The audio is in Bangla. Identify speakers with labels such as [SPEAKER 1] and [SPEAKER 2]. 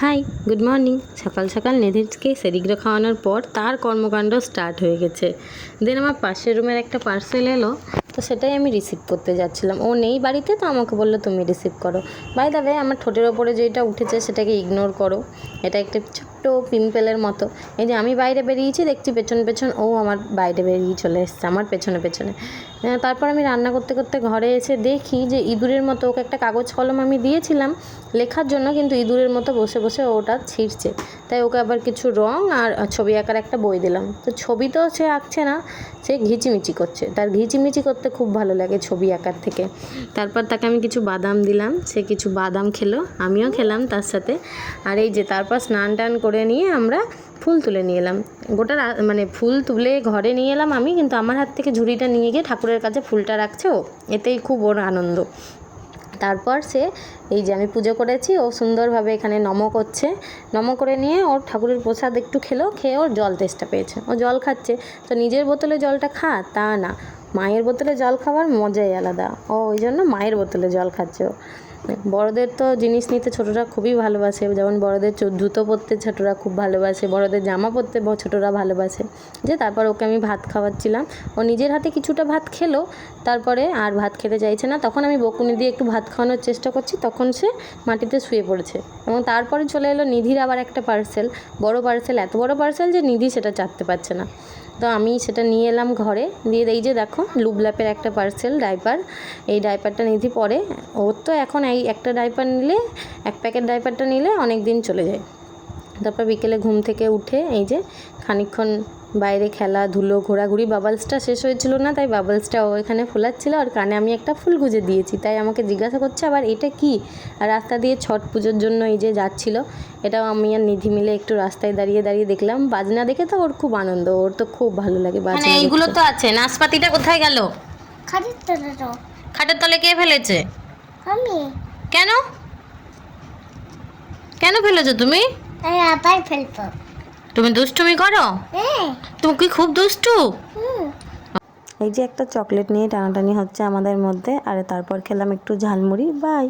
[SPEAKER 1] High, good morning. সকাল সকাল নিধিকে সেরিগ্রা খাওয়ানোর পর তার কর্মকাণ্ড স্টার্ট হয়ে গেছে। দেন আমার পাশের রুমের একটা পার্সেল এলো, তো সেটাই আমি রিসিভ করতে যাচ্ছিলাম। ও নেই বাড়িতে, তো আমাকে বললো তুমি রিসিভ করো। বাই দ্য ওয়ে, আমার ঠোঁটের ওপরে যেটা উঠেছে সেটাকে ইগনোর করো। এটা একটা ছোট্ট পিম্পলের মতো। এই যে আমি বাইরে বেরিয়েছি, দেখছি পেছন পেছন ও আমার বাইরে বেরিয়ে চলে এসছে, আমার পেছনে পেছনে। তারপর আমি রান্না করতে করতে ঘরে এসে দেখি যে ইঁদুরের মতো, ওকে একটা কাগজ কলম আমি দিয়েছিলাম লেখার জন্য, কিন্তু ইঁদুরের মতো বসে বসে ওটা ছিঁড়ছে। তাই ওকে আবার কিছু রং আর ছবি আঁকার একটা বই দিলাম। তো ছবি তো সে আঁকছে না, সে ঘিচিমিচি করছে। তার ঘিচিমিচি করতে খুব ভালো লাগে ছবি আঁকার থেকে। তারপর তাকে আমি কিছু বাদাম দিলাম, সে কিছু বাদাম খেলো, আমিও খেলাম তার সাথে। আর এই যে তারপর স্নান টান করে নিয়ে আমরা ফুল তুলে নিয়ে এলাম। গোটা মানে ফুল তুলে ঘরে নিয়ে এলাম আমি, কিন্তু আমার হাত থেকে ঝুড়িটা নিয়ে গিয়ে ঠাকুরের কাছে ফুলটা রাখছে ও, এতেই খুব ওর আনন্দ। তারপর সে এই যে আমি পুজো করেছি, ও সুন্দরভাবে এখানে নম করছে। নম করে নিয়ে ওর ঠাকুরের প্রসাদ একটু খেলো, খেয়ে ওর জল তেষ্টা পেয়েছে, ও জল খাচ্ছে। তো নিজের বোতলে জলটা খা তা না, মায়ের বোতলে জল খাওয়ার মজাই আলাদা। ও ওই জন্য মায়ের বোতলে জল খাচ্ছে ও। বড়দের তো জিনিস নিতে ছোটরা খুবই ভালোবাসে, যেমন বড়দের জুতো পরতে ছোটরা খুব ভালোবাসে, বড়দের জামা পরতে ছোটরা ভালোবাসে। যে তারপর ওকে আমি ভাত খাওয়াচ্ছিলাম, ও নিজের হাতে কিছুটা ভাত খেলো, তারপরে আর ভাত খেতে চাইছে না। তখন আমি বকুনি দিয়ে একটু ভাত খাওয়ানোর চেষ্টা করছি, তখন সে মাটিতে শুয়ে পড়েছে। এবং তারপরে চলে এলো নিধির আবার একটা পার্সেল, বড় পার্সেল, এত বড় পার্সেল যে নিধি সেটা চাপতে পারছে না। তো আমি সেটা নিয়ে এলাম ঘরে, দিয়ে এই যে দেখো লুবল্যাপের একটা পার্সেল, ডাইপার। এই ডাইপারটা নিধি পরে, ওর তো এখন এই একটা ডাইপার নিলে, এক প্যাকেট ডাইপারটা নিলে অনেক দিন চলে যায়। তারপর বিকেলে ঘুম থেকে উঠে এই যে খানিকক্ষণ বাইরে খেলাধুলো, ঘোরাঘুরি। বাবলসটা শেষ হয়েছিল না, তাই বাবলসটা ও এখানে ফোলাচ্ছিল, আর কানে আমি একটা ফুল গুঁজে দিয়েছি, তাই আমাকে জিজ্ঞাসা করছে আবার এটা কি। আর রাস্তা দিয়ে ছট পুজোর জন্য এই যে যাচ্ছিল, এটাও আমি আর নিধি মিলে একটু রাস্তায় দাঁড়িয়ে দাঁড়িয়ে দেখলাম। বাজনা দেখে তো ওর খুব আনন্দ, ওর তো খুব ভালো লাগে বাজনা। এইগুলো তো আছে, নাশপাতিটা কোথায় গেল?
[SPEAKER 2] খাটের তলে তো।
[SPEAKER 1] খাটের তলে কে ফেলেছে?
[SPEAKER 2] আমি।
[SPEAKER 1] কেন কেন ফেলেছো তুমি?
[SPEAKER 2] আমি আবার ফেলবো।
[SPEAKER 1] তুমি দুষ্টুমি করো?
[SPEAKER 2] হ্যাঁ।
[SPEAKER 1] তুমি কি খুব দুষ্টু?
[SPEAKER 2] হুম।
[SPEAKER 1] এই যে একটা চকলেট নিয়ে টানাটানি হচ্ছে আমাদের মধ্যে, আর তারপর খেলাম একটু ঝালমুড়ি। বাই।